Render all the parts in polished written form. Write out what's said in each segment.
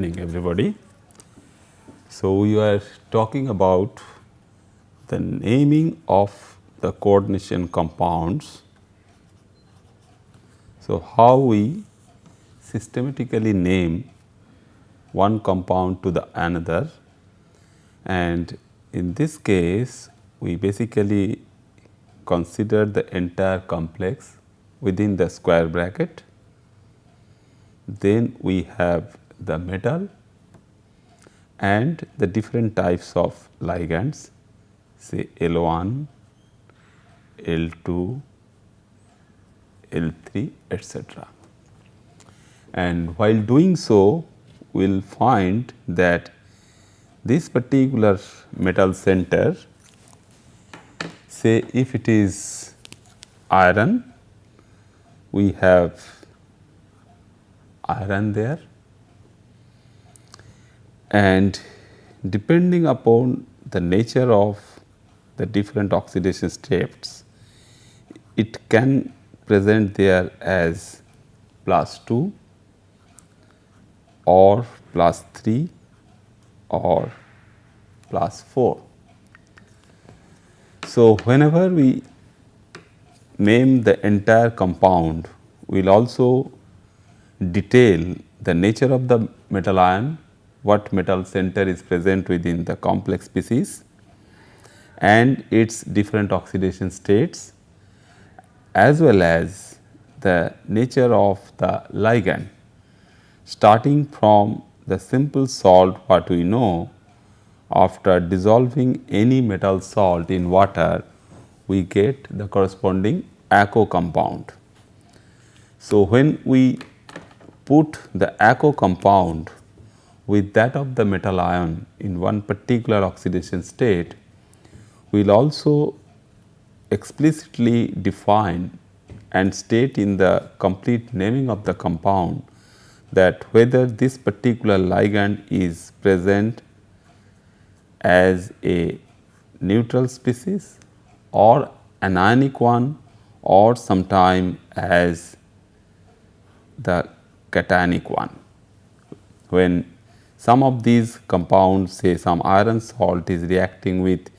evening everybody. So, we are talking about the naming of the coordination compounds. So, how we systematically name one compound to the another, and in this case we basically consider the entire complex within the square bracket. Then we have the metal and the different types of ligands, say L1, L2, L3, etc. And while doing so, we will find that this particular metal center, say if it is iron, we have iron there, and depending upon the nature of the different oxidation states, it can present there as +2 or +3 or +4. So, whenever we name the entire compound, we will also detail the nature of the metal ion, what metal center is present within the complex species and its different oxidation states, as well as the nature of the ligand, starting from the simple salt what we know. After dissolving any metal salt in water, we get the corresponding aqueous compound. So, when we put the aqueous compound with that of the metal ion in one particular oxidation state, we will also explicitly define and state in the complete naming of the compound that whether this particular ligand is present as a neutral species or an ionic one, or sometime as the cationic one. When some of these compounds, say some iron salt is reacting with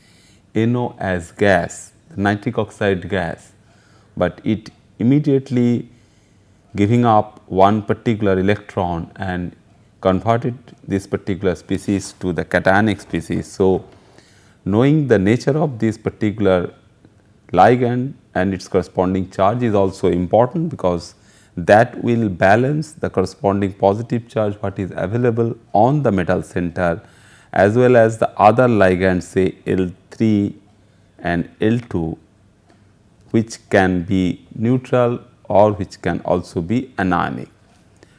NO as gas, nitric oxide gas, but it immediately giving up one particular electron and converted this particular species to the cationic species. So, knowing the nature of this particular ligand and its corresponding charge is also important, because that will balance the corresponding positive charge what is available on the metal center, as well as the other ligands, say L3 and L2, which can be neutral or which can also be anionic.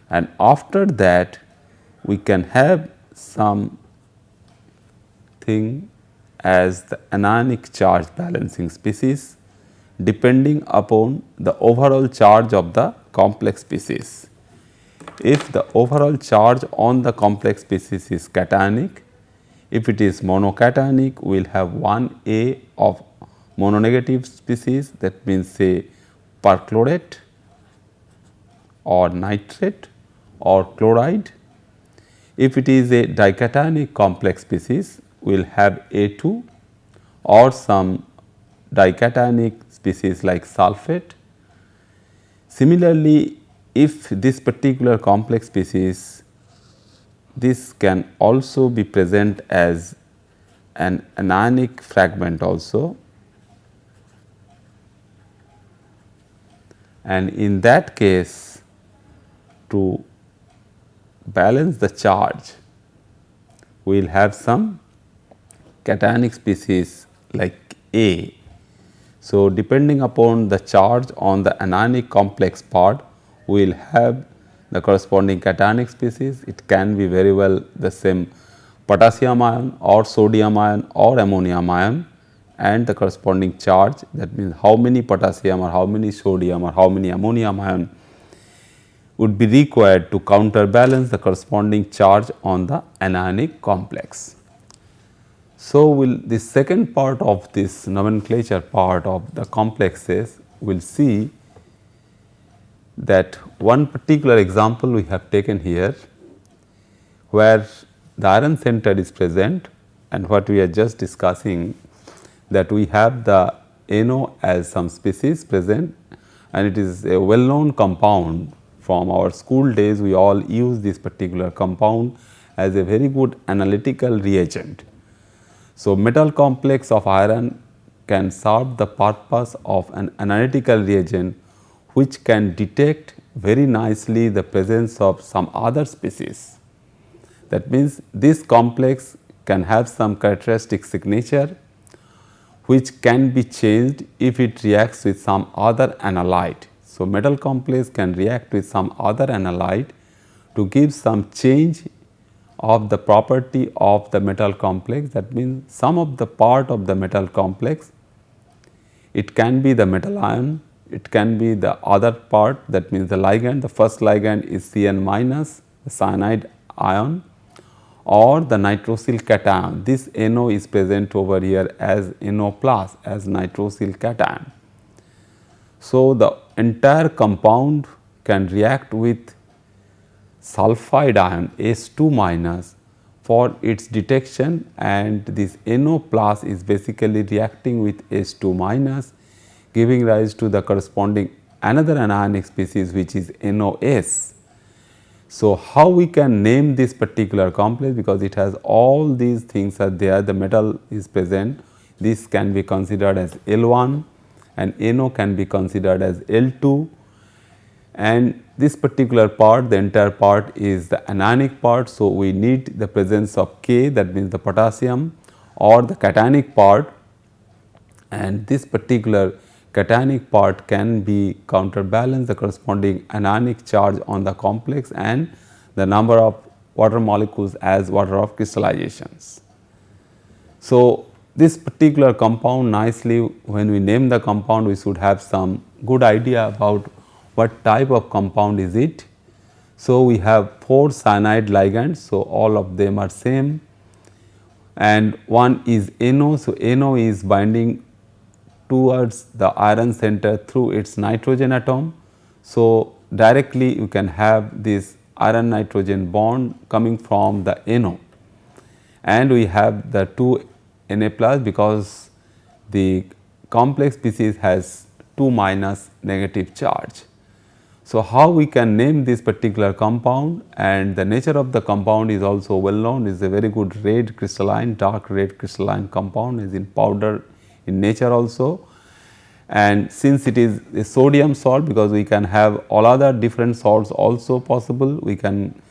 And after that we can have some thing as the anionic charge balancing species, depending upon the overall charge of the complex species. If the overall charge on the complex species is cationic, if it is monocationic, we will have 1A of mononegative species, that means say perchlorate or nitrate or chloride. If it is a dicationic complex species, we will have A2 or some dicationic species like sulfate. Similarly, if this particular complex species, this can also be present as an anionic fragment also, and in that case, to balance the charge, we will have some cationic species like A. So, depending upon the charge on the anionic complex part, we will have the corresponding cationic species. It can be very well the same potassium ion or sodium ion or ammonium ion, and the corresponding charge, that means how many potassium or how many sodium or how many ammonium ion would be required to counterbalance the corresponding charge on the anionic complex. So, the second part of this nomenclature part of the complexes, we will see that one particular example we have taken here, where the iron center is present, and what we are just discussing, that we have the NO as some species present, and it is a well known compound. From our school days we all use this particular compound as a very good analytical reagent. So, metal complex of iron can serve the purpose of an analytical reagent which can detect very nicely the presence of some other species. That means, this complex can have some characteristic signature which can be changed if it reacts with some other analyte. So, metal complex can react with some other analyte to give some change of the property of the metal complex. That means, some of the part of the metal complex, it can be the metal ion, it can be the other part, that means the ligand. The first ligand is Cn minus, the cyanide ion, or the nitrosyl cation. This NO is present over here as NO plus, as nitrosyl cation. So, the entire compound can react with sulfide ion S2 minus for its detection, and this NO plus is basically reacting with S2 minus, giving rise to the corresponding another anionic species which is NOS. So, how we can name this particular complex, because it has all these things are there, the metal is present, this can be considered as L1 and NO can be considered as L2, and this particular part, the entire part is the anionic part. So, we need the presence of K, that means the potassium, or the cationic part, and this particular cationic part can be counterbalance the corresponding anionic charge on the complex and the number of water molecules as water of crystallizations. So, this particular compound, nicely when we name the compound, we should have some good idea about what type of compound is it. So, we have 4 cyanide ligands. So, all of them are same, and one is NO. So, NO is binding towards the iron center through its nitrogen atom. So, directly you can have this iron nitrogen bond coming from the NO, and we have the 2 Na plus, because the complex species has 2 minus negative charge. So, how we can name this particular compound, and the nature of the compound is also well known, is a very good red crystalline, dark red crystalline compound, is in powder in nature also. And since it is a sodium salt, because we can have all other different salts also possible, we can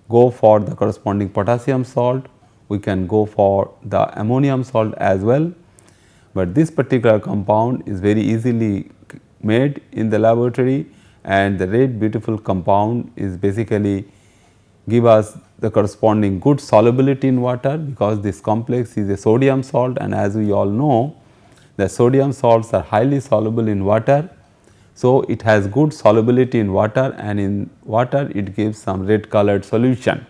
go for the corresponding potassium salt, we can go for the ammonium salt as well, but this particular compound is very easily made in the laboratory, and the red beautiful compound is basically give us the corresponding good solubility in water, because this complex is a sodium salt, and as we all know, the sodium salts are highly soluble in water. So, it has good solubility in water, and in water it gives some red colored solution.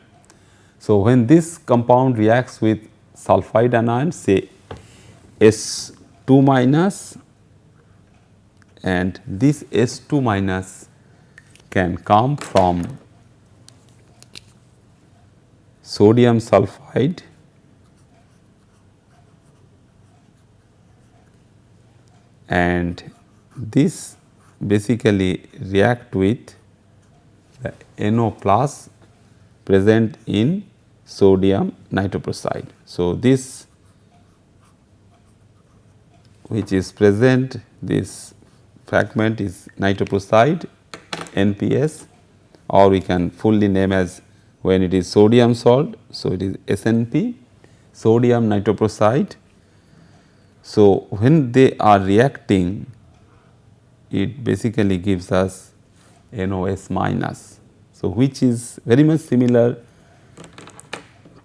So, when this compound reacts with sulfide anion, say S2 minus, and this S2 minus can come from sodium sulfide and this basically react with the NO plus present in sodium nitroprusside. So, this which is present, this fragment is nitroprusside NPS, or we can fully name as, when it is sodium salt, so it is SNP, sodium nitroprusside. So, when they are reacting, it basically gives us NOS minus. So, which is very much similar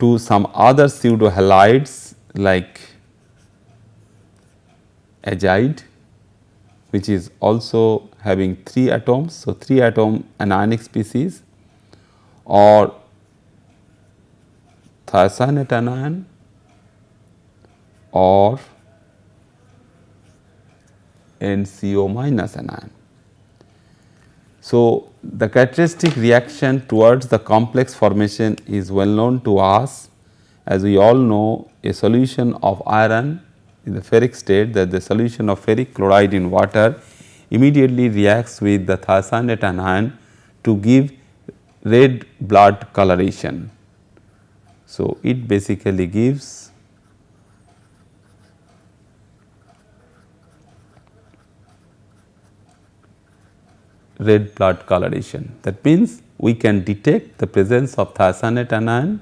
to some other pseudo halides like azide, which is also having 3 atoms. So, 3 atom anionic species, or thiocyanate anion, or NCO minus anion. So, the characteristic reaction towards the complex formation is well known to us. As we all know, a solution of iron in the ferric state, that the solution of ferric chloride in water immediately reacts with the thiocyanate anion to give red blood coloration. So, it basically gives red blood coloration. That means, we can detect the presence of thiocyanate anion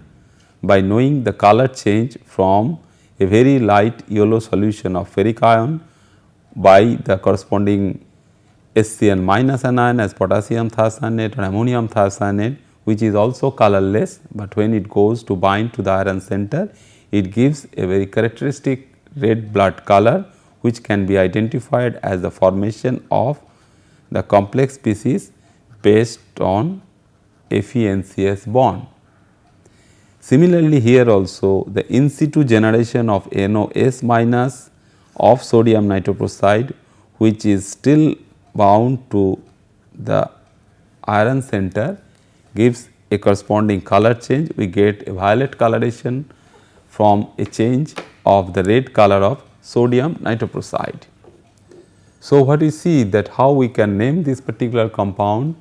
by knowing the color change from a very light yellow solution of ferric ion by the corresponding SCN minus anion as potassium thiocyanate or ammonium thiocyanate, which is also colorless, but when it goes to bind to the iron center, it gives a very characteristic red blood color, which can be identified as the formation of the complex species based on FeNCS bond. Similarly, here also the in situ generation of NOS minus of sodium nitroprusside, which is still bound to the iron center, gives a corresponding color change. We get a violet coloration from a change of the red color of sodium nitroprusside. So, what we see that how we can name this particular compound,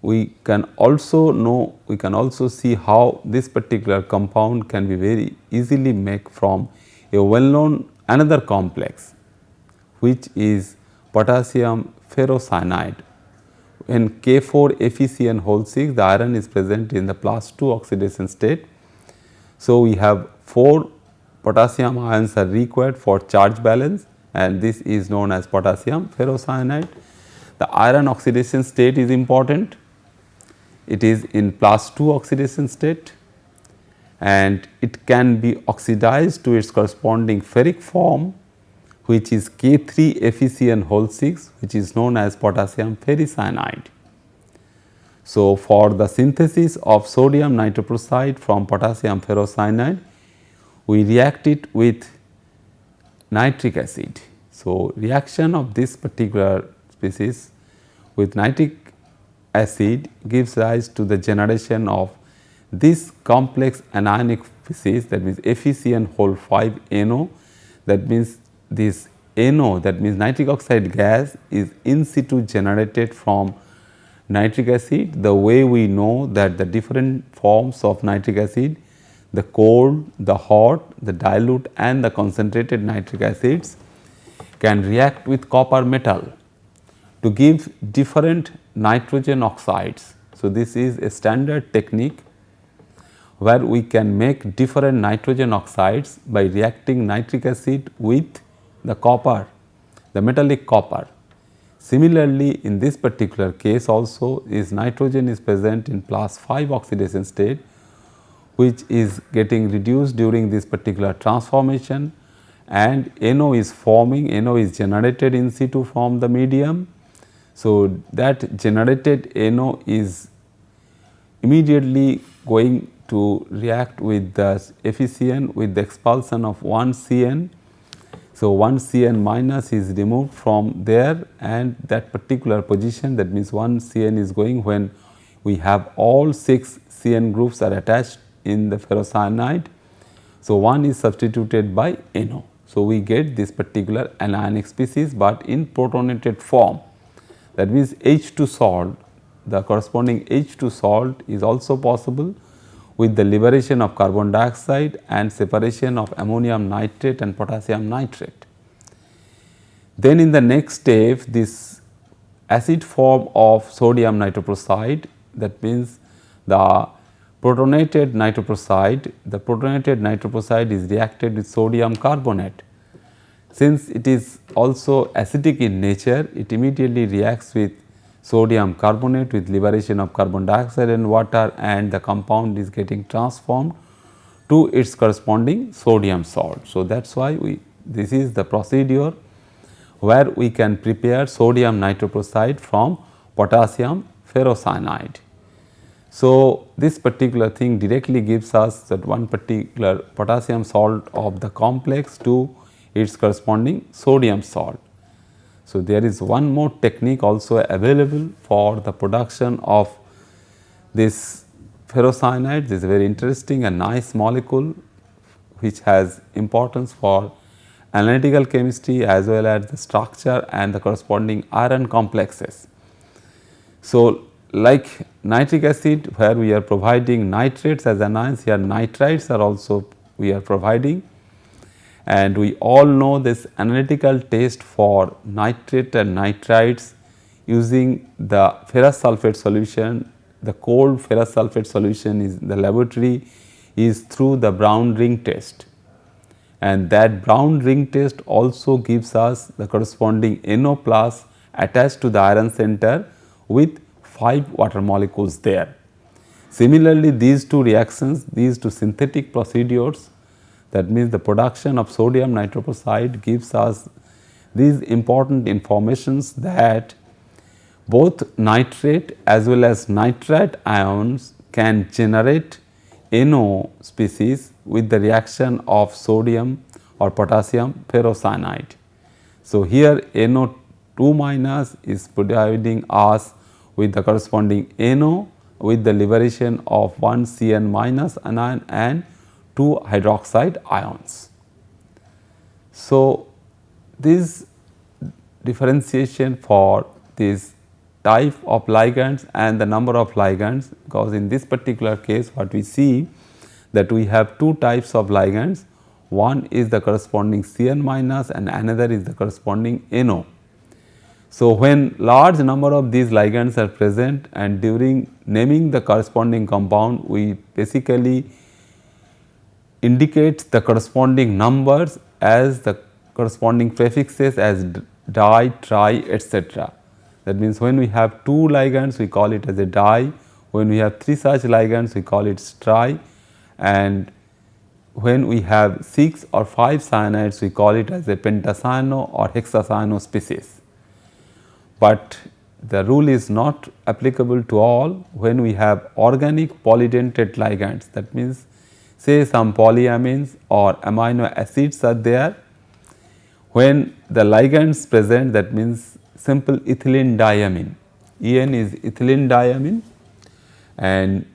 we can also see how this particular compound can be very easily made from a well known another complex, which is potassium ferrocyanide. When K4FeCN whole 6, the iron is present in the +2 oxidation state. So, we have 4 potassium ions are required for charge balance, and this is known as potassium ferrocyanide. The iron oxidation state is important. It is in +2 oxidation state, and it can be oxidized to its corresponding ferric form, which is K3FeCN whole 6, which is known as potassium ferricyanide. So, for the synthesis of sodium nitroprusside from potassium ferrocyanide, we react it with nitric acid. So, reaction of this particular species with nitric acid gives rise to the generation of this complex anionic species, that means FeCN whole 5 NO. That means this NO, that means nitric oxide gas, is in situ generated from nitric acid. The way we know that the different forms of nitric acid, the cold, the hot, the dilute and the concentrated nitric acids can react with copper metal to give different nitrogen oxides. So, this is a standard technique where we can make different nitrogen oxides by reacting nitric acid with the copper, the metallic copper. Similarly, in this particular case also is nitrogen is present in +5 oxidation state, which is getting reduced during this particular transformation, and NO is forming, NO is generated in situ from the medium. So, that generated NO is immediately going to react with the FeCN with the expulsion of 1 CN. So, 1 CN minus is removed from there, and that particular position, that means 1 CN is going when we have all 6 CN groups are attached in the ferrocyanide. So, 1 is substituted by NO. So, we get this particular anionic species, but in protonated form. That means H2 salt, the corresponding H2 salt is also possible with the liberation of carbon dioxide and separation of ammonium nitrate and potassium nitrate. Then in the next step, this acid form of sodium nitroprusside, that means the protonated nitroprusside is reacted with sodium carbonate. Since it is also acidic in nature, it immediately reacts with sodium carbonate with liberation of carbon dioxide and water, and the compound is getting transformed to its corresponding sodium salt. So, that is why this is the procedure where we can prepare sodium nitroprusside from potassium ferrocyanide. So, this particular thing directly gives us that one particular potassium salt of the complex to its corresponding sodium salt. So, there is one more technique also available for the production of this ferrocyanide. This is very interesting and nice molecule which has importance for analytical chemistry as well as the structure and the corresponding iron complexes. So, like nitric acid, where we are providing nitrates as anions, here nitrites are also we are providing, and we all know this analytical test for nitrate and nitrites using the ferrous sulphate solution. The cold ferrous sulphate solution is the laboratory is through the Brown ring test, and that Brown ring test also gives us the corresponding NO plus attached to the iron center with 5 water molecules there. Similarly, these two reactions, these two synthetic procedures, that means the production of sodium nitroprusside, gives us these important informations that both nitrate as well as nitrite ions can generate NO species with the reaction of sodium or potassium ferrocyanide. So, here NO2 minus is providing us with the corresponding NO with the liberation of 1 Cn minus anion and 2 hydroxide ions. So, this differentiation for this type of ligands and the number of ligands, because in this particular case what we see that we have two types of ligands, one is the corresponding Cn minus and another is the corresponding NO. So, when large number of these ligands are present and during naming the corresponding compound, we basically indicate the corresponding numbers as the corresponding prefixes as di, tri, etc. That means, when we have 2 ligands we call it as a di, when we have 3 such ligands we call it tri, and when we have 6 or 5 cyanides we call it as a pentacyano or hexacyano species. But the rule is not applicable to all. When we have organic polydentate ligands, that means say some polyamines or amino acids are there, when the ligands present, that means simple ethylene diamine, En is ethylene diamine and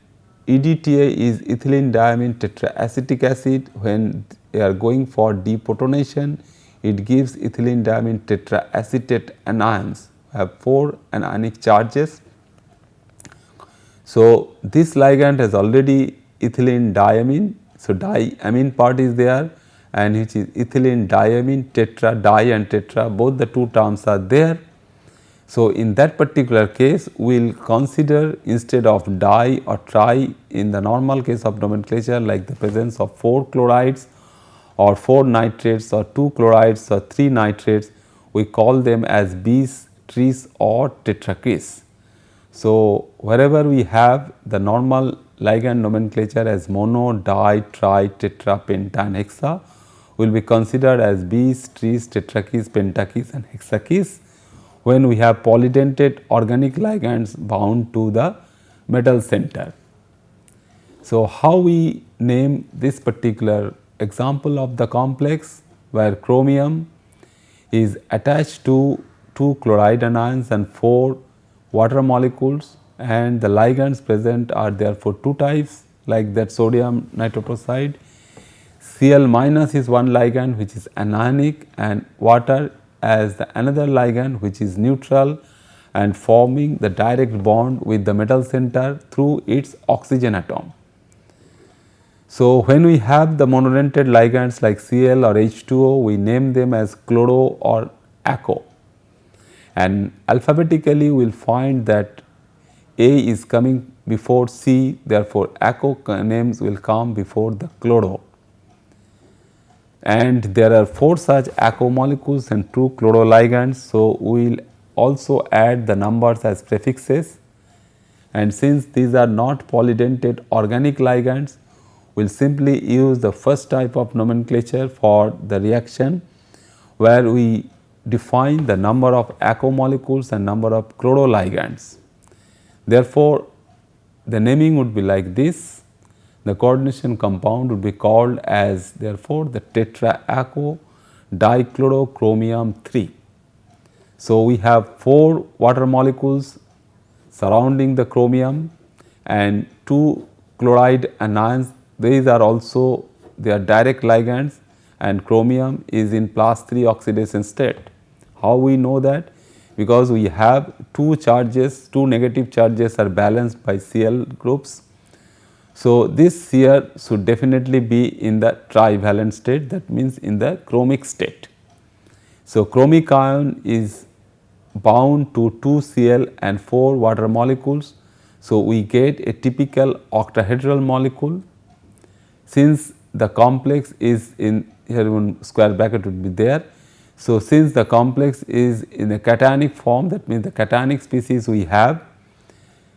EDTA is ethylene diamine tetraacetic acid. When they are going for deprotonation, it gives ethylene diamine tetraacetate anions, have 4 anionic charges. So, this ligand has already ethylene diamine. So, diamine part is there and which is ethylene diamine tetra, di and tetra, both the two terms are there. So, in that particular case we will consider instead of di or tri in the normal case of nomenclature, like the presence of 4 chlorides or 4 nitrates or 2 chlorides or 3 nitrates, we call them as bis, tris or tetrakis. So, wherever we have the normal ligand nomenclature as mono, di, tri, tetra, penta and hexa, will be considered as bis, tris, tetrakis, pentakis and hexakis when we have polydentate organic ligands bound to the metal center. So, how we name this particular example of the complex, where chromium is attached to 2 chloride anions and 4 water molecules, and the ligands present are therefore 2 types, like that sodium nitroprusside. Cl minus is one ligand which is anionic and water as the another ligand which is neutral and forming the direct bond with the metal center through its oxygen atom. So, when we have the monodentate ligands like Cl or H2O, we name them as chloro or aco, and alphabetically we will find that A is coming before C, therefore, aco names will come before the chloro. And there are 4 such aco molecules and 2 chloroligands. So, we will also add the numbers as prefixes, and since these are not polydentate organic ligands, we will simply use the first type of nomenclature for the reaction, where we define the number of aco molecules and number of chloroligands. Therefore, the naming would be like this. The coordination compound would be called as therefore the tetraaco dichlorochromium 3. So, we have 4 water molecules surrounding the chromium and 2 chloride anions. These are also they are direct ligands, and chromium is in +3 oxidation state. How we know that? Because we have 2 charges, 2 negative charges are balanced by Cl groups. So, this here should definitely be in the trivalent state, that means in the chromic state. So, chromic ion is bound to 2 Cl and 4 water molecules. So, we get a typical octahedral molecule. Since the complex is in here, one square bracket would be there. So, since the complex is in a cationic form, that means the cationic species we have.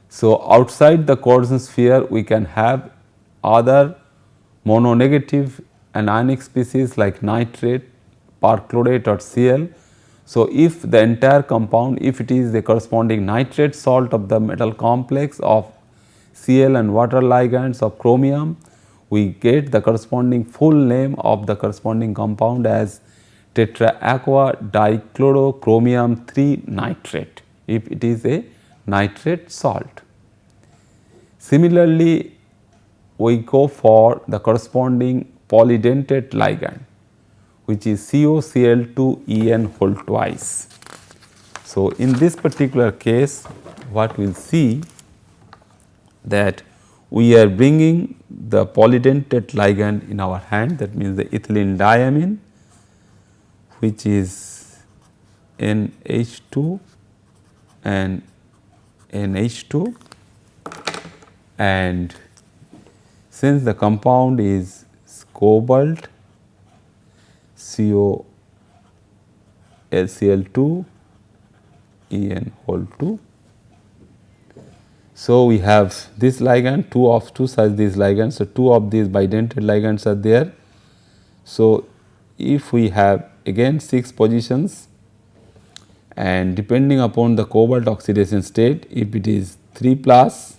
So, outside the coordinate sphere we can have other mononegative anionic species like nitrate, perchlorate or Cl. So, if the entire compound, if it is the corresponding nitrate salt of the metal complex of Cl and water ligands of chromium, we get the corresponding full name of the corresponding compound as tetra-aqua dichlorochromium 3 nitrate, if it is a nitrate salt. Similarly, we go for the corresponding polydentate ligand, which is COCl2En whole twice. So, in this particular case, what we will see that we are bringing the polydentate ligand in our hand, that means the ethylene diamine, which is NH2 and NH2, and since the compound is cobalt COCl2 En whole 2. So, we have this ligand, two such these ligands. So, 2 of these bidentate ligands are there. So, if we have again 6 positions, and depending upon the cobalt oxidation state, if it is 3 plus,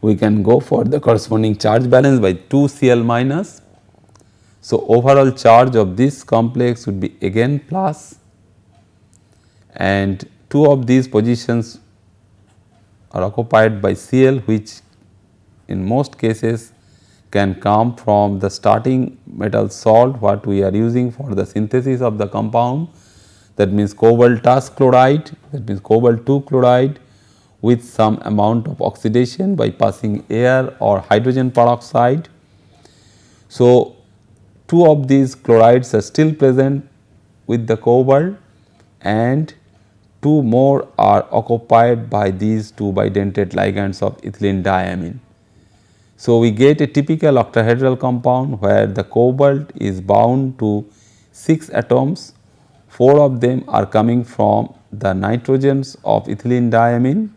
we can go for the corresponding charge balance by 2 Cl minus. So, overall charge of this complex would be again plus, and 2 of these positions are occupied by Cl, which in most cases can come from the starting metal salt what we are using for the synthesis of the compound, that means cobaltous chloride, that means cobalt 2 chloride with some amount of oxidation by passing air or hydrogen peroxide. So, 2 of these chlorides are still present with the cobalt, and 2 more are occupied by these 2 bidentate ligands of ethylene diamine. So, we get a typical octahedral compound where the cobalt is bound to 6 atoms, 4 of them are coming from the nitrogens of ethylene diamine.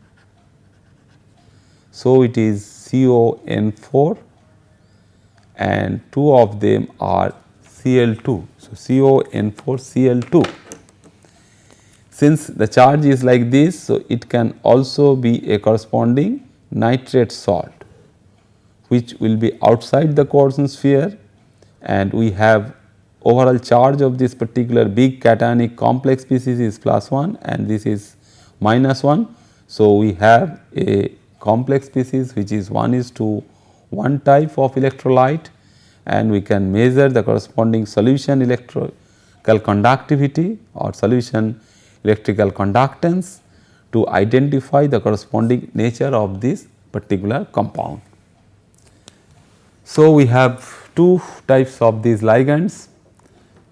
So, it is CON4 and 2 of them are Cl2. So, CON4 Cl2. Since the charge is like this, so it can also be a corresponding nitrate salt, which will be outside the coordinate sphere, and we have overall charge of this particular big cationic complex species is +1 and this is -1. So, we have a complex species which is 1:1 type of electrolyte, and we can measure the corresponding solution electrical conductivity or solution electrical conductance to identify the corresponding nature of this particular compound. So, we have 2 types of these ligands,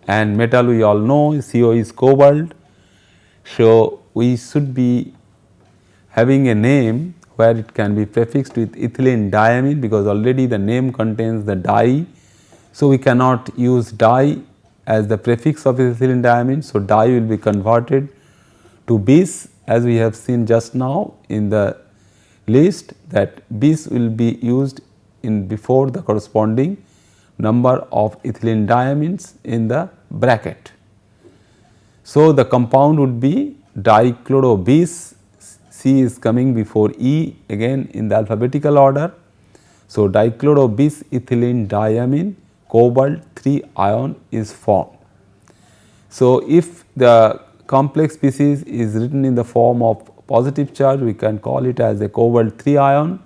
and metal we all know CO is cobalt. So, we should be having a name where it can be prefixed with ethylene diamine, because already the name contains the di. So, we cannot use di as the prefix of ethylene diamine. So, di will be converted to bis, as we have seen just now in the list, that bis will be used in before the corresponding number of ethylene diamines in the bracket. So, the compound would be dichlorobis, C is coming before E again in the alphabetical order. So, dichlorobis ethylene diamine cobalt 3 ion is formed. So, if the complex species is written in the form of positive charge, we can call it as a cobalt 3 ion,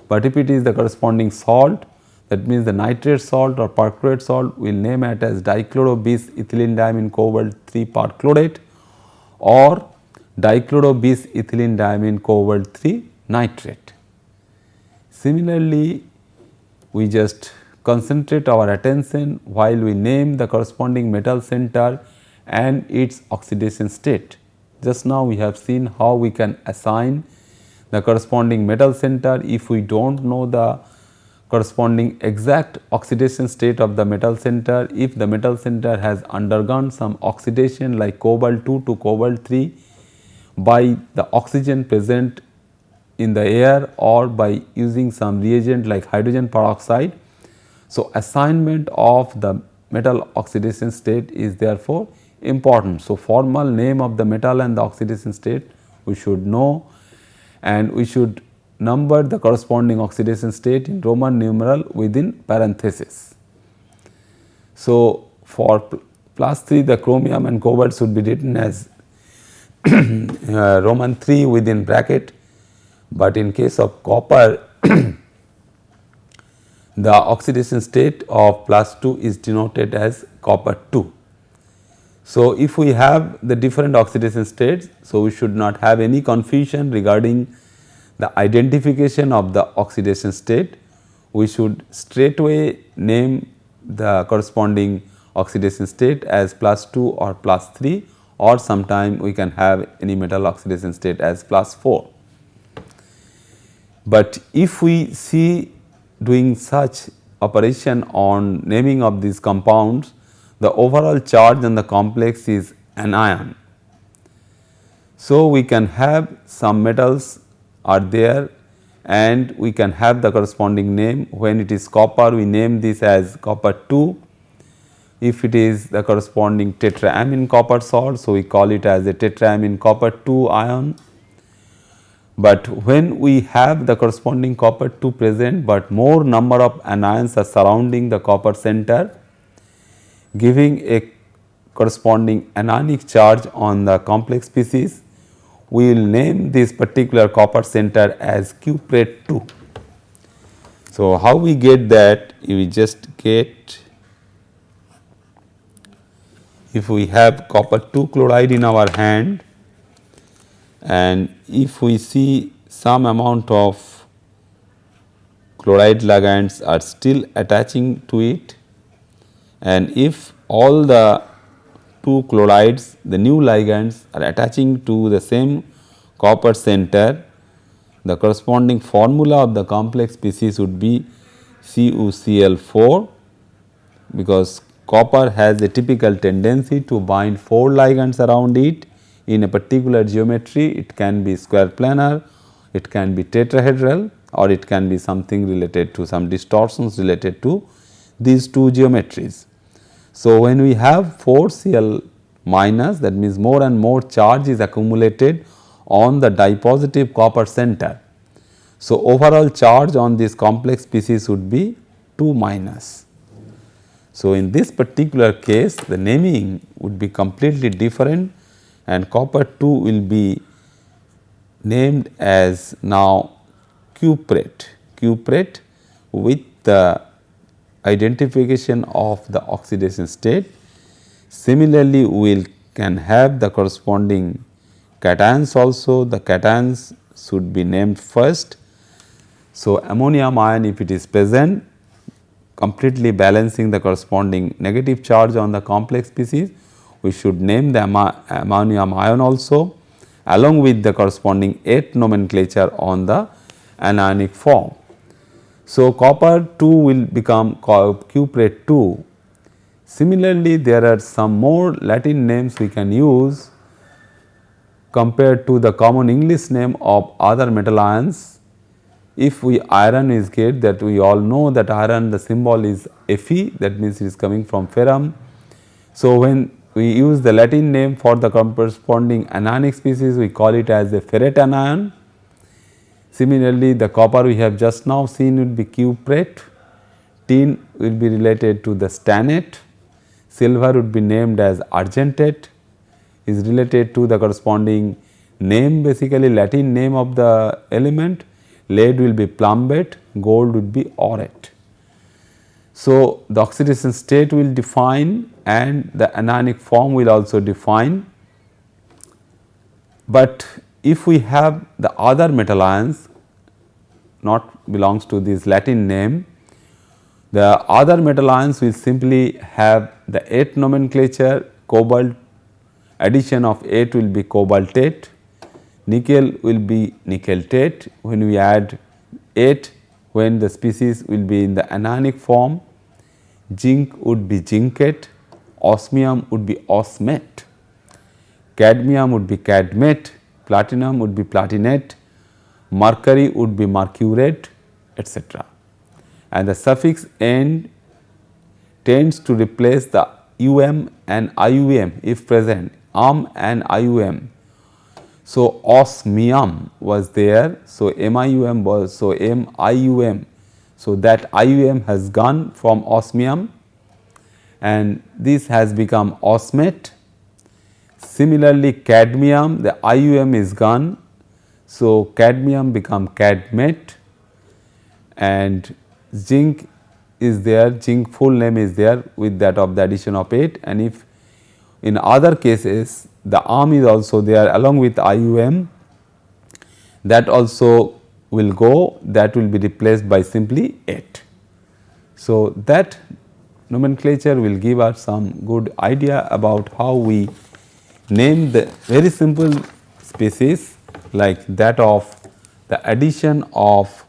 but if it is the corresponding salt, that means the nitrate salt or perchlorate salt, we will name it as dichloro-bis ethylene diamine cobalt 3 perchlorate or dichloro-bis ethylene diamine cobalt 3 nitrate. Similarly, we just concentrate our attention while we name the corresponding metal center and its oxidation state. Just now we have seen how we can assign the corresponding metal center if we do not know the corresponding exact oxidation state of the metal center. If the metal center has undergone some oxidation like cobalt 2 to cobalt 3 by the oxygen present in the air or by using some reagent like hydrogen peroxide. So, assignment of the metal oxidation state is therefore important. So, formal name of the metal and the oxidation state we should know, and we should number the corresponding oxidation state in Roman numeral within parenthesis. So, for +3 the chromium and cobalt should be written as Roman 3 within bracket, but in case of copper the oxidation state of +2 is denoted as copper 2. So, if we have the different oxidation states, so we should not have any confusion regarding the identification of the oxidation state. We should straightway name the corresponding oxidation state as +2 or +3, or sometime we can have any metal oxidation state as +4. But if we see doing such operation on naming of these compounds, the overall charge on the complex is anion. So, we can have some metals are there and we can have the corresponding name. When it is copper, we name this as copper 2. If it is the corresponding tetraamine copper salt, so we call it as a tetraamine copper 2 ion. But when we have the corresponding copper 2 present, but more number of anions are surrounding the copper center, giving a corresponding anionic charge on the complex species, we will name this particular copper center as cuprate 2. So, how we get that? We just get, if we have copper 2 chloride in our hand, and if we see some amount of chloride ligands are still attaching to it, and if all the 2 chlorides, the new ligands are attaching to the same copper center, the corresponding formula of the complex species would be CuCl4, because copper has a typical tendency to bind 4 ligands around it in a particular geometry. It can be square planar, it can be tetrahedral, or it can be something related to some distortions related to these 2 geometries. So, when we have 4 Cl minus, that means more and more charge is accumulated on the dipositive copper center. So, overall charge on this complex species would be 2 minus. So, in this particular case the naming would be completely different, and copper 2 will be named as now cuprate with the identification of the oxidation state. Similarly, we can have the corresponding cations also. The cations should be named first. So, ammonium ion, if it is present, completely balancing the corresponding negative charge on the complex species, we should name the ammonium ion also, along with the corresponding 8 nomenclature on the anionic form. So, copper 2 will become cuprate 2. Similarly, there are some more Latin names we can use compared to the common English name of other metal ions. If we iron is get, that we all know that iron, the symbol is Fe, that means it is coming from ferrum. So, when we use the Latin name for the corresponding anionic species, we call it as a ferrate anion. Similarly, the copper we have just now seen will be cuprate, tin will be related to the stannate. silver would be named as argentate, is related to the corresponding name, basically Latin name of the element. Lead will be plumbate, gold would be aurate. So, the oxidation state will define and the anionic form will also define, but if we have the other metal ions not belongs to this Latin name, the other metal ions will simply have the 8 nomenclature. Cobalt, addition of 8 will be cobaltate, nickel will be nickeltate when we add 8, when the species will be in the anionic form. Zinc would be zincate, osmium would be osmate, cadmium would be cadmate, platinum would be platinate, mercury would be mercurate, etc. And the suffix end tends to replace the um and ium if present, and ium. So, osmium was there, so mium was, so mium. So, that ium has gone from osmium and this has become osmate. Similarly, cadmium, the ium is gone, so cadmium become cadmate, and zinc is there, zinc full name is there with that of the addition of 8, and if in other cases the is also there along with ium, that also will go, that will be replaced by simply 8. So, that nomenclature will give us some good idea about how we name the very simple species like that of the addition of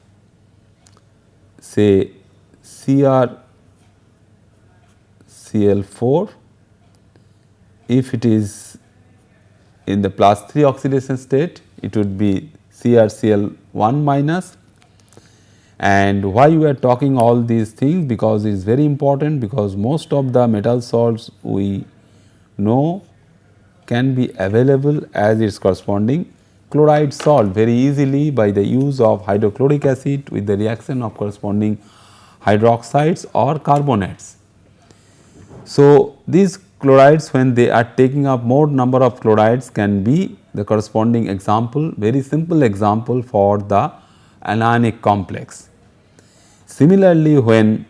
say CrCl4, if it is in the +3 oxidation state, it would be CrCl1 minus. And why we are talking all these things? Because it is very important, because most of the metal salts we know can be available as its corresponding chloride salt very easily by the use of hydrochloric acid with the reaction of corresponding hydroxides or carbonates. So, these chlorides, when they are taking up more number of chlorides, can be the corresponding example, very simple example for the anionic complex. Similarly, when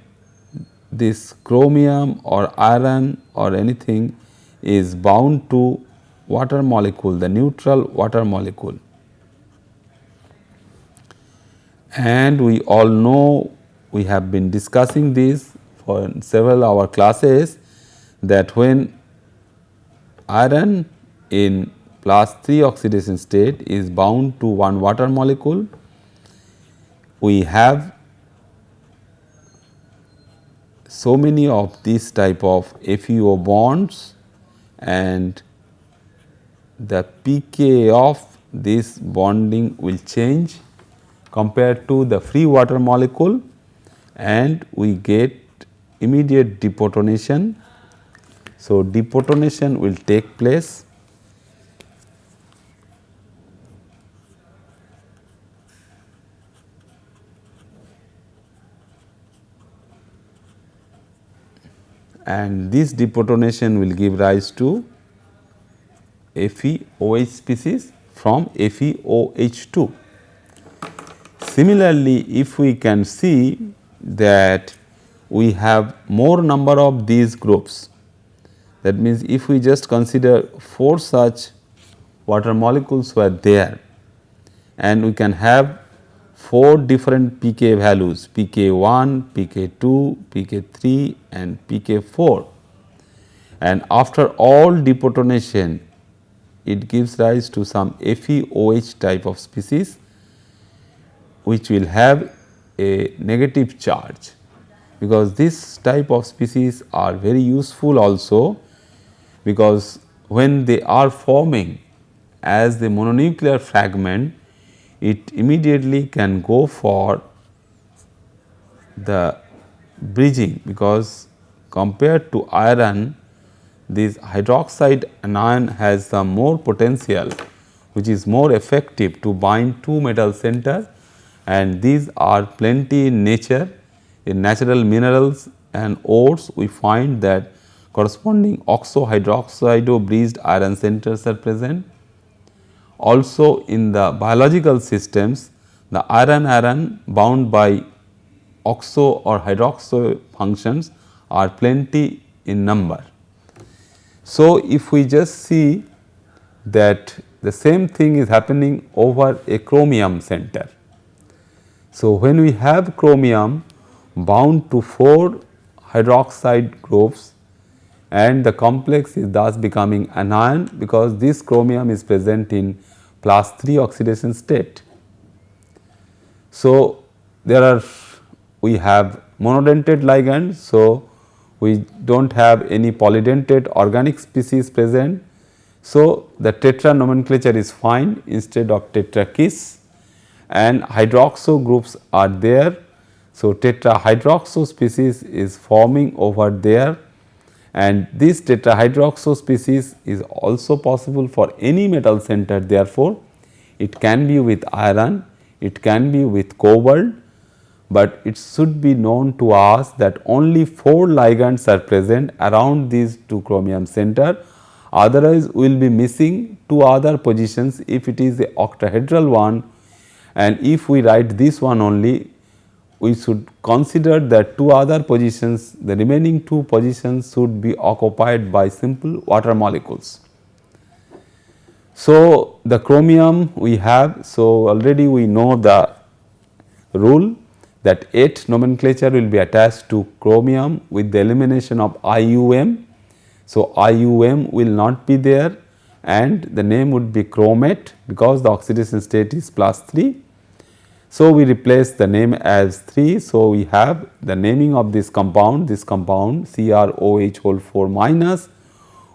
this chromium or iron or anything is bound to water molecule, the neutral water molecule, and we all know, we have been discussing this for several our classes, that when iron in +3 oxidation state is bound to one water molecule, we have so many of this type of FeO bonds, and the pK of this bonding will change compared to the free water molecule, and we get immediate deprotonation. So, deprotonation will take place, and this deprotonation will give rise to FeOH species from FeOH2. Similarly, if we can see that we have more number of these groups, that means if we just consider 4 such water molecules were there, and we can have 4 different pK values, pK1, pK2, pK3 and pK4, and after all deprotonation it gives rise to some FeOH type of species which will have a negative charge, because this type of species are very useful also, because when they are forming as the mononuclear fragment, it immediately can go for the bridging, because compared to iron, this hydroxide anion has some more potential which is more effective to bind two metal center, and these are plenty in nature. In natural minerals and ores we find that corresponding oxo-hydroxide iron centers are present. Also in the biological systems, the iron bound by oxo or hydroxo functions are plenty in number. So, if we just see that the same thing is happening over a chromium center. So, when we have chromium bound to 4 hydroxide groups and the complex is thus becoming anion, because this chromium is present in +3 oxidation state. So, we have monodentate ligand. So, we do not have any polydentate organic species present. So, the tetra nomenclature is fine instead of tetrakis, and hydroxo groups are there. So, tetrahydroxo species is forming over there, and this tetrahydroxo species is also possible for any metal center. Therefore, it can be with iron, it can be with cobalt, but it should be known to us that only 4 ligands are present around these 2 chromium center. Otherwise, we will be missing 2 other positions if it is a octahedral one, and if we write this one only, we should consider that 2 other positions, the remaining 2 positions should be occupied by simple water molecules. So, the chromium we have, so already we know the rule that 8 nomenclature will be attached to chromium with the elimination of IUM. So, IUM will not be there and the name would be chromate because the oxidation state is +3. So, we replace the name as 3. So, we have the naming of this compound CrOH whole 4 minus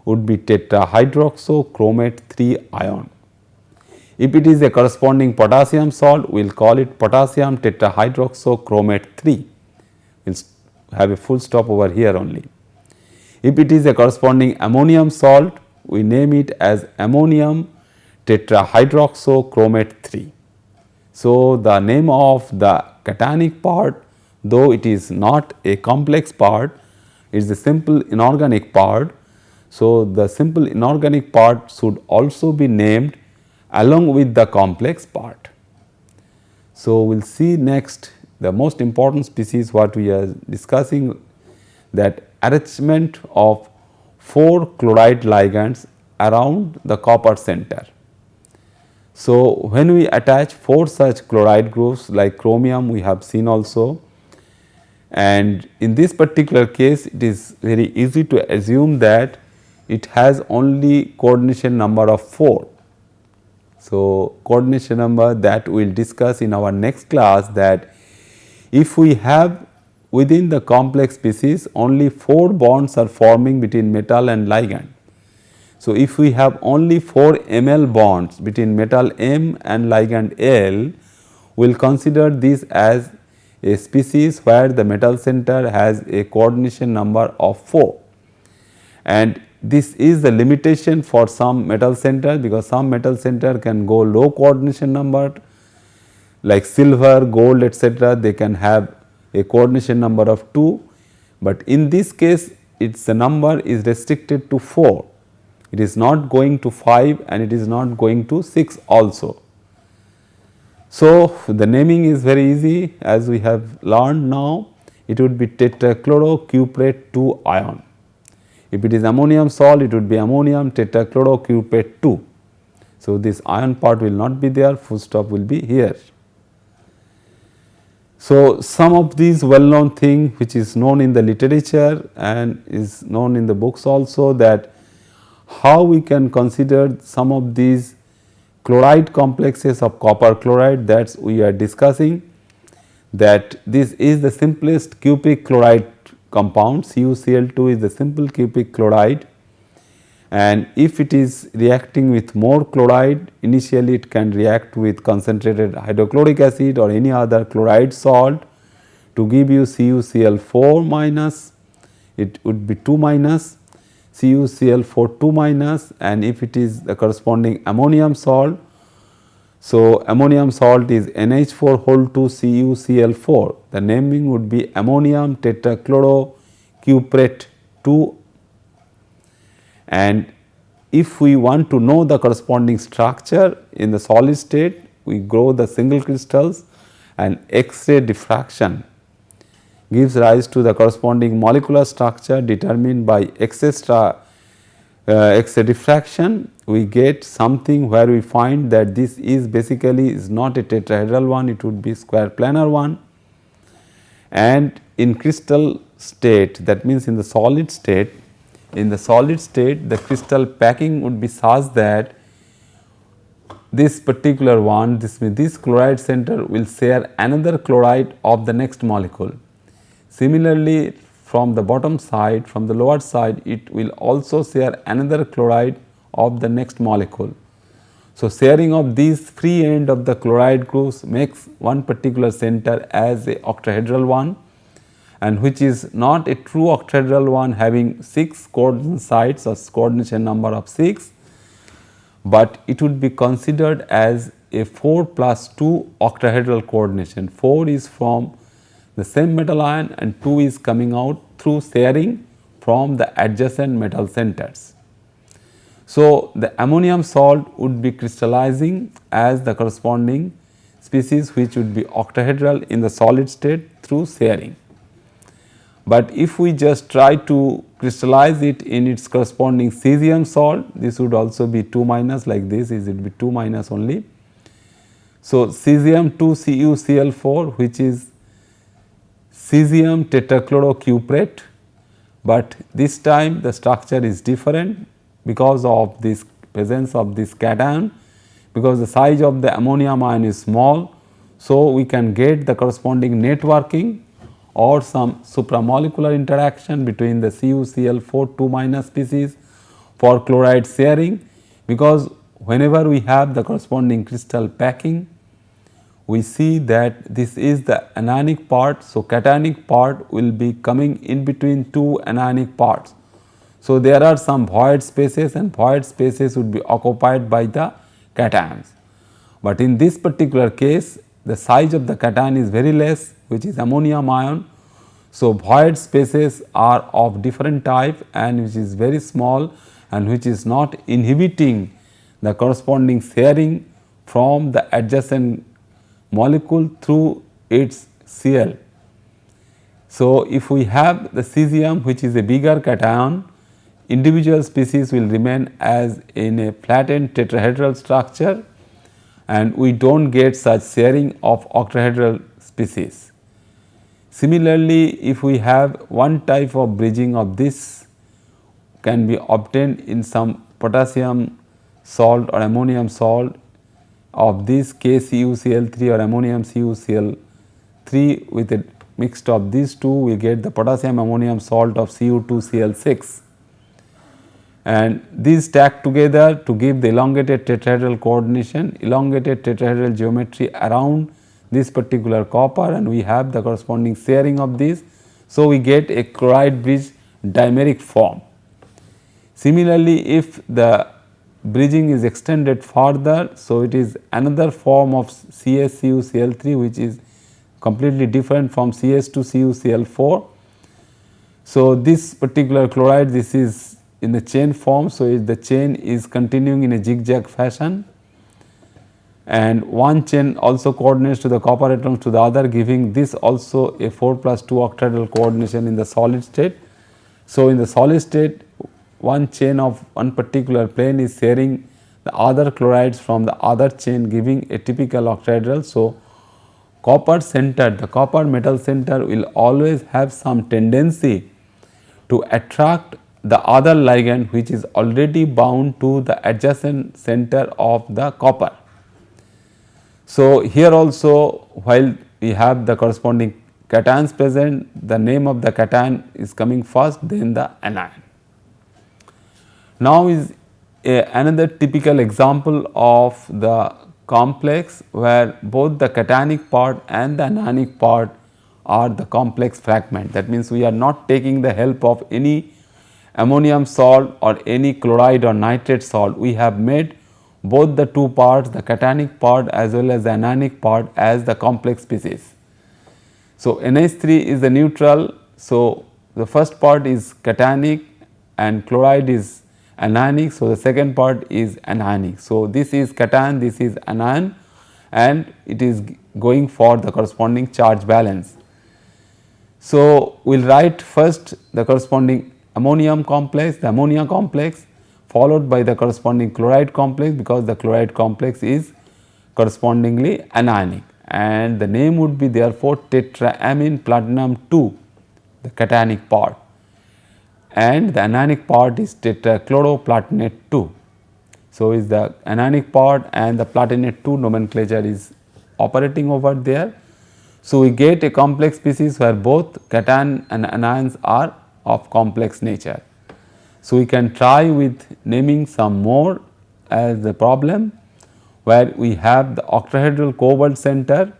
would be tetrahydroxo chromate 3 ion. If it is a corresponding potassium salt, we will call it potassium tetrahydroxo chromate 3. We will have a full stop over here only. If it is a corresponding ammonium salt, we name it as ammonium tetrahydroxo chromate 3. So, the name of the cationic part, though it is not a complex part, it is a simple inorganic part. So, the simple inorganic part should also be named along with the complex part. So, we will see next the most important species what we are discussing, that arrangement of 4 chloride ligands around the copper center. So, when we attach 4 such chloride groups like chromium we have seen also, and in this particular case it is very easy to assume that it has only coordination number of 4. So, coordination number that we will discuss in our next class, that if we have within the complex species only 4 bonds are forming between metal and ligand. So, if we have only 4 ml bonds between metal M and ligand L, we will consider this as a species where the metal center has a coordination number of 4, and this is the limitation for some metal center, because some metal center can go low coordination number like silver, gold etc. they can have a coordination number of 2, but in this case its number is restricted to 4. It is not going to 5 and it is not going to 6 also. So, the naming is very easy, as we have learned now. It would be tetrachlorocuprate 2 ion. If it is ammonium salt, it would be ammonium tetrachlorocuprate 2. So, this ion part will not be there, full stop will be here. So, some of these well known thing which is known in the literature and is known in the books also, that how we can consider some of these chloride complexes of copper chloride, that we are discussing, that this is the simplest cupric chloride compound. CuCl2 is the simple cupric chloride, and if it is reacting with more chloride, initially it can react with concentrated hydrochloric acid or any other chloride salt to give you CuCl4 minus, it would be 2 minus, CuCl4 2 minus, and if it is the corresponding ammonium salt, so ammonium salt is NH4 whole 2 CuCl4, the naming would be ammonium tetrachlorocuprate 2 And if we want to know the corresponding structure in the solid state, we grow the single crystals, and X-ray diffraction gives rise to the corresponding molecular structure determined by X-ray diffraction. We get something where we find that this is basically is not a tetrahedral one, it would be square planar one. And in crystal state, that means in the solid state, the crystal packing would be such that this particular one, this chloride center will share another chloride of the next molecule. Similarly, from the bottom side, from the lower side, it will also share another chloride of the next molecule. So, sharing of these free end of the chloride groups makes one particular center as a octahedral one, and which is not a true octahedral one having 6 coordinate sites or coordination number of 6, but it would be considered as a 4 plus 2 octahedral coordination. 4 is from the same metal ion and 2 is coming out through sharing from the adjacent metal centers. So, the ammonium salt would be crystallizing as the corresponding species which would be octahedral in the solid state through sharing. But if we just try to crystallize it in its corresponding cesium salt, this would also be 2 minus, like this is it would be 2 minus only. So, cesium 2CuCl4, which is cesium tetrachlorocuprate, but this time the structure is different because of this presence of this cation, because the size of the ammonium ion is small. So, we can get the corresponding networking or some supramolecular interaction between the CuCl4 2 minus species for chloride sharing, because whenever we have the corresponding crystal packing, we see that this is the anionic part. So, cationic part will be coming in between two anionic parts. So, there are some void spaces, and void spaces would be occupied by the cations. But in this particular case, the size of the cation is very less, which is ammonium ion. So, void spaces are of different type and which is very small and which is not inhibiting the corresponding sharing from the adjacent molecule through its Cl. So, if we have the cesium which is a bigger cation, individual species will remain as in a flattened tetrahedral structure, and we do not get such sharing of octahedral species. Similarly, if we have one type of bridging of this can be obtained in some potassium salt or ammonium salt of this KCuCl3 or ammonium CuCl3 with a mixed of these two, we get the potassium ammonium salt of Cu2Cl6, and these stack together to give the elongated tetrahedral coordination, elongated tetrahedral geometry around this particular copper, and we have the corresponding sharing of this. So, we get a chloride bridge dimeric form. Similarly, if the bridging is extended further, so it is another form of CsCuCl3 which is completely different from CS2CuCl4. So, this particular chloride, this is in the chain form. So, the chain is continuing in a zigzag fashion, and one chain also coordinates to the copper atoms to the other, giving this also a 4 plus 2 octahedral coordination in the solid state. So, in the solid state, one chain of one particular plane is sharing the other chlorides from the other chain, giving a typical octahedral. So, copper center, the copper metal center will always have some tendency to attract the other ligand which is already bound to the adjacent center of the copper. So, here also while we have the corresponding cations present, the name of the cation is coming first, then the anion. Now is another typical example of the complex where both the cationic part and the anionic part are the complex fragment. That means, we are not taking the help of any ammonium salt or any chloride or nitrate salt. We have made both the two parts, the cationic part as well as the anionic part, as the complex species. So, NH3 is the neutral. So, the first part is cationic and chloride is anionic. So, the second part is anionic. So, this is cation, this is anion, and it is going for the corresponding charge balance. So, we will write first the corresponding ammonium complex, the ammonia complex, followed by the corresponding chloride complex, because the chloride complex is correspondingly anionic, and the name would be therefore tetraamine platinum 2, the cationic part, and the anionic part is tetrachloroplatinate 2. So, is the anionic part and the platinate 2 nomenclature is operating over there. So, we get a complex species where both cation and anions are of complex nature. So, we can try with naming some more as the problem, where we have the octahedral cobalt center,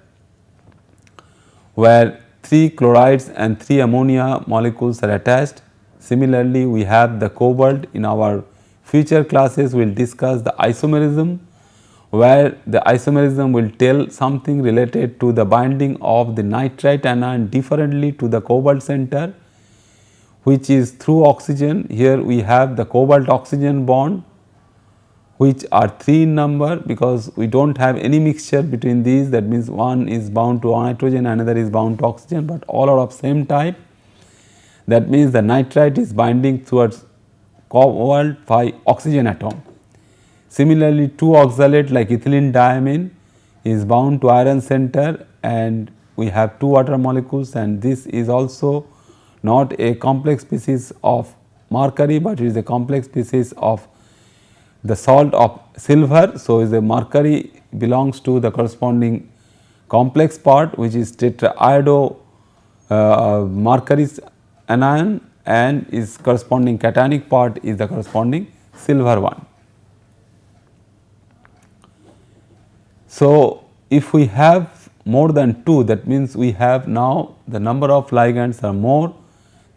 where 3 chlorides and 3 ammonia molecules are attached. Similarly, we have the cobalt. In our future classes we will discuss the isomerism, where the isomerism will tell something related to the binding of the nitrite anion differently to the cobalt center, which is through oxygen. Here we have the cobalt oxygen bond, which are 3 in number, because we do not have any mixture between these. That means one is bound to nitrogen, another is bound to oxygen, but all are of same type. That means the nitrite is binding towards cobalt by oxygen atom. Similarly, 2 oxalate like ethylene diamine is bound to iron center, and we have 2 water molecules, and this is also not a complex species of mercury, but it is a complex species of the salt of silver. So, is the mercury belongs to the corresponding complex part, which is tetraiodo mercury anion, and is corresponding cationic part is the corresponding silver one. So, if we have more than 2, that means we have now the number of ligands are more,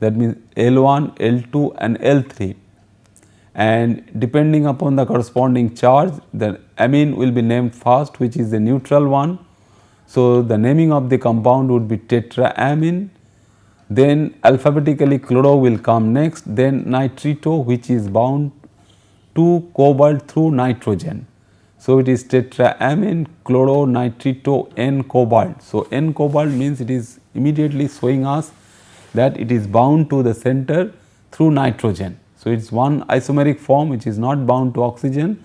that means L1, L2 and L3, and depending upon the corresponding charge, the amine will be named first, which is the neutral one. So, the naming of the compound would be tetraamine, then alphabetically chloro will come next, then nitrito, which is bound to cobalt through nitrogen. So, it is tetraamine chloro nitrito N cobalt. So, N cobalt means it is immediately showing us that it is bound to the center through nitrogen. So, it is one isomeric form which is not bound to oxygen,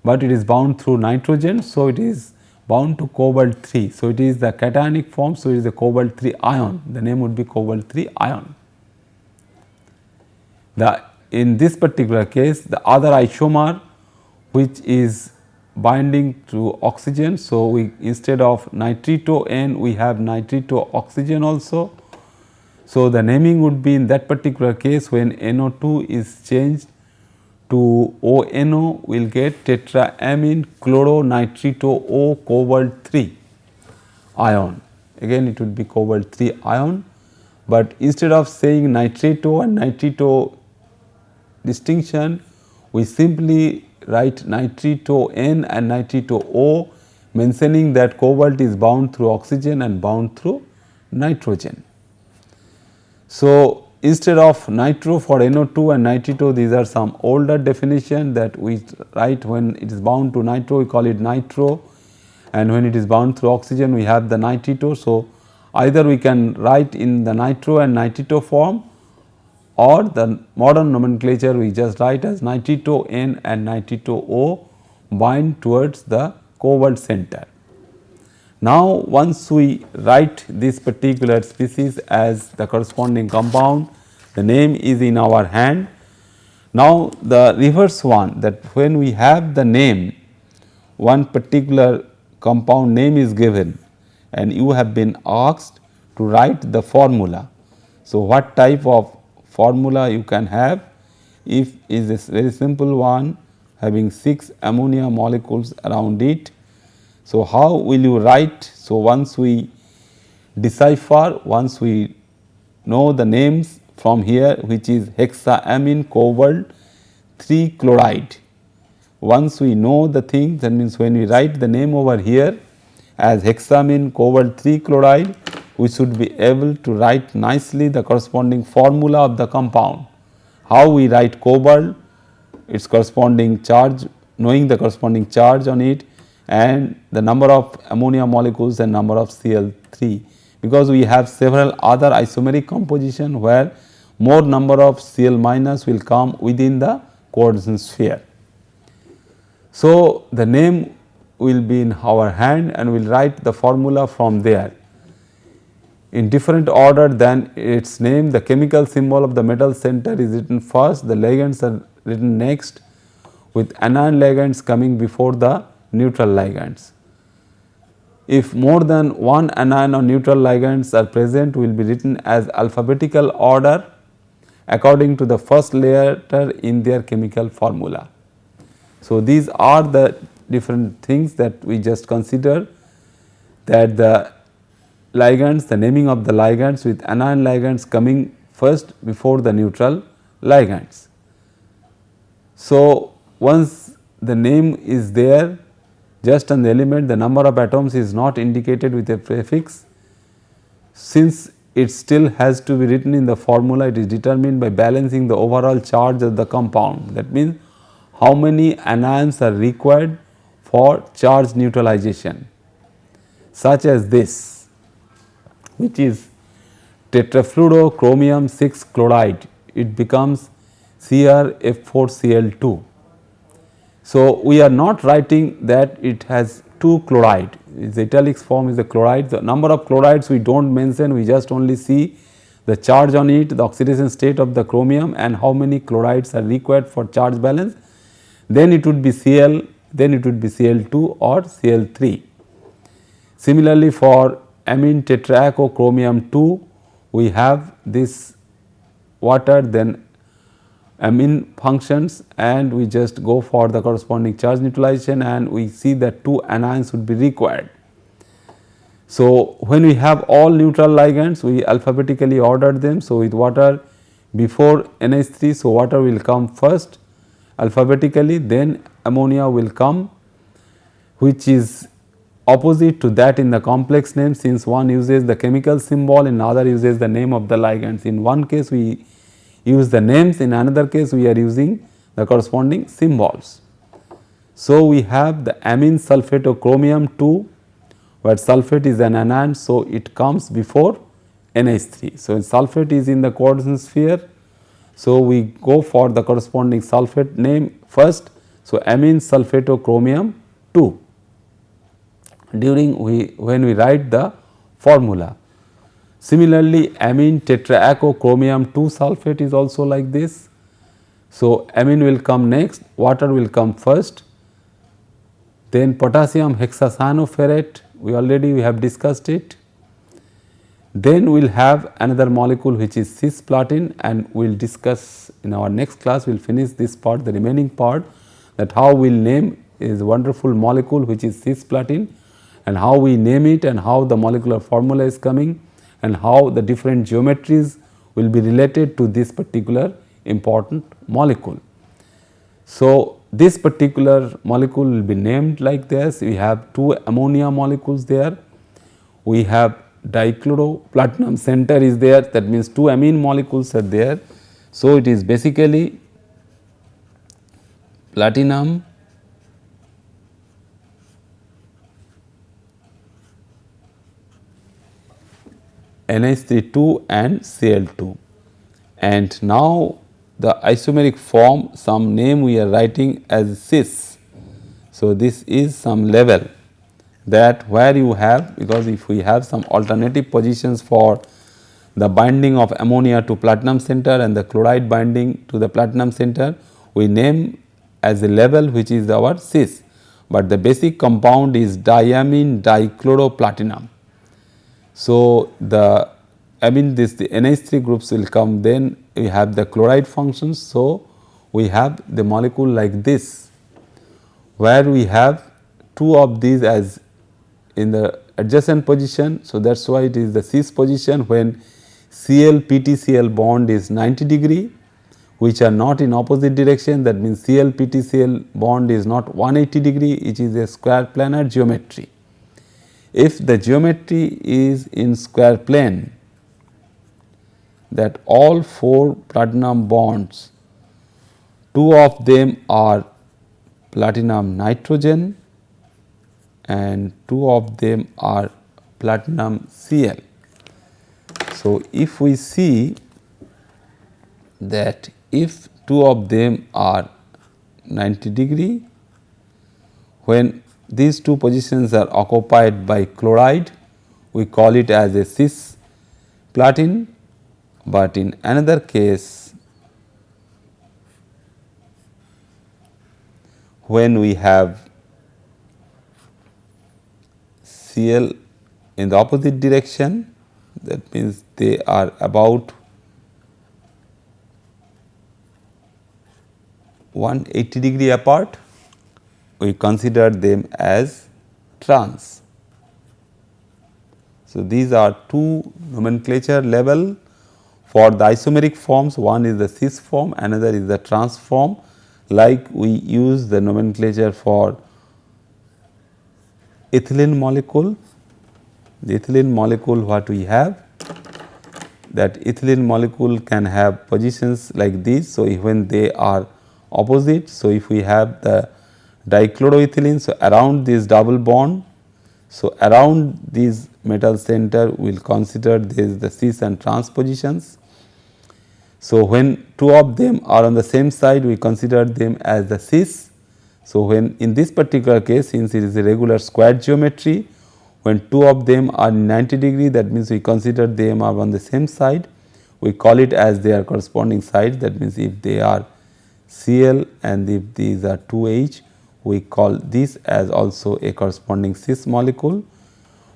but it is bound through nitrogen. So, it is bound to cobalt 3. So, it is the cationic form. So, it is the cobalt 3 ion, the name would be cobalt 3 ion. In this particular case, the other isomer which is binding to oxygen. So, we instead of nitrito N we have nitrito oxygen also. So, the naming would be in that particular case, when NO2 is changed to ONO, we will get tetraamine chloro nitrito O cobalt 3 ion. Again it would be cobalt 3 ion, but instead of saying nitrito and nitrito distinction, we simply write nitrito N and nitrito O, mentioning that cobalt is bound through oxygen and bound through nitrogen. So, instead of nitro for NO2 and nitrito, these are some older definition that we write. When it is bound to nitro we call it nitro, and when it is bound through oxygen we have the nitrito. So, either we can write in the nitro and nitrito form, or the modern nomenclature we just write as nitrito N and nitrito O bind towards the cobalt center. Now, once we write this particular species as the corresponding compound, the name is in our hand. Now, the reverse one, that when we have the name, one particular compound name is given and you have been asked to write the formula. So, what type of formula you can have? If is a very simple one having 6 ammonia molecules around it. So, how will you write? So, once we decipher, once we know the names from here, which is hexaamine cobalt 3 chloride. Once we know the thing, that means when we write the name over here as hexaamine cobalt 3 chloride, we should be able to write nicely the corresponding formula of the compound. How we write cobalt? its corresponding charge, knowing the corresponding charge on it, and the number of ammonia molecules and number of Cl3, because we have several other isomeric composition where more number of Cl minus will come within the coordination sphere. So, the name will be in our hand and we will write the formula from there. In different order than its name, the chemical symbol of the metal center is written first, the ligands are written next, with anion ligands coming before the neutral ligands. If more than one anion or neutral ligands are present, will be written as alphabetical order according to the first letter in their chemical formula. So, these are the different things that we just consider, that the ligands, the naming of the ligands with anion ligands coming first before the neutral ligands. So, once the name is there, just on the element, the number of atoms is not indicated with a prefix. Since it still has to be written in the formula, it is determined by balancing the overall charge of the compound. That means, how many anions are required for charge neutralization, such as this, which is tetrafluorochromium 6 chloride, it becomes CrF4Cl2. So, we are not writing that it has 2 chloride, the italics form is the chloride. The number of chlorides we do not mention, we just only see the charge on it, the oxidation state of the chromium and how many chlorides are required for charge balance. Then it would be Cl, then it would be Cl2 or Cl3. Similarly, for amine tetraacochromium 2, we have this water, then amine functions, and we just go for the corresponding charge neutralization and we see that 2 anions would be required. So, when we have all neutral ligands, we alphabetically ordered them. So, with water before NH3, so water will come first alphabetically, then ammonia will come, which is opposite to that in the complex name, since one uses the chemical symbol and another uses the name of the ligands. In one case we use the names, in another case we are using the corresponding symbols. So, we have the amine sulfatochromium 2, where sulfate is an anion, so it comes before NH3. So, sulfate is in the coordination sphere, so we go for the corresponding sulfate name first. So, amine sulfatochromium 2 when we write the formula. Similarly, amine tetraacochromium 2 sulfate is also like this. So, amine will come next, water will come first, then potassium hexacyanoferrate, we have discussed it. Then we will have another molecule which is cisplatin, and we will discuss in our next class. We will finish this part, the remaining part, that how we will name is wonderful molecule which is cisplatin, and how we name it and how the molecular formula is coming and how the different geometries will be related to this particular important molecule. So, this particular molecule will be named like this. We have 2 ammonia molecules there, we have dichloropplatinum center is there, that means 2 amine molecules are there. So, it is basically platinum NH32 and Cl2, and now the isomeric form, some name we are writing as cis. So, this is some level that where you have, because if we have some alternative positions for the binding of ammonia to platinum center and the chloride binding to the platinum center, we name as a level which is our cis, but the basic compound is diamine dichloropplatinum. So, the the NH3 groups will come, then we have the chloride functions. So, we have the molecule like this, where we have 2 of these as in the adjacent position. So, that is why it is the cis position when Cl PTCl bond is 90 degree, which are not in opposite direction, that means Cl PTCl bond is not 180 degree, it is a square planar geometry. If the geometry is in square plane, that all 4 platinum bonds two of them are platinum nitrogen and two of them are platinum Cl. So, if we see that if two of them are 90 degree, when these two positions are occupied by chloride, we call it as a cis platin, but in another case when we have Cl in the opposite direction, that means they are about 180 degree apart, we consider them as trans. So, these are two nomenclature level for the isomeric forms, one is the cis form, another is the trans form, like we use the nomenclature for ethylene molecule. The ethylene molecule what we have, that ethylene molecule can have positions like this. So, when they are opposite, so if we have the dichloroethylene, so around this double bond, so around this metal center we will consider this the cis and trans positions. So, when two of them are on the same side, we consider them as the cis. So, when in this particular case, since it is a regular square geometry, when two of them are 90 degree, that means we consider them are on the same side, we call it as their corresponding sides. That means, if they are Cl and if these are 2H, we call this as also a corresponding cis molecule,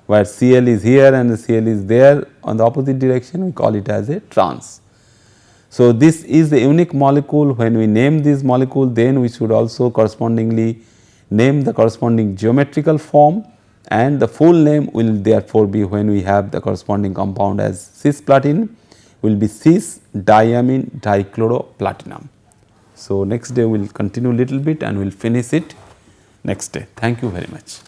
where Cl is here and the Cl is there on the opposite direction, we call it as a trans. So, this is the unique molecule. When we name this molecule, then we should also correspondingly name the corresponding geometrical form, and the full name will therefore be, when we have the corresponding compound as cisplatin, will be cis diamine dichloroplatinum. So, next day we will continue little bit and we will finish it next day. Thank you very much.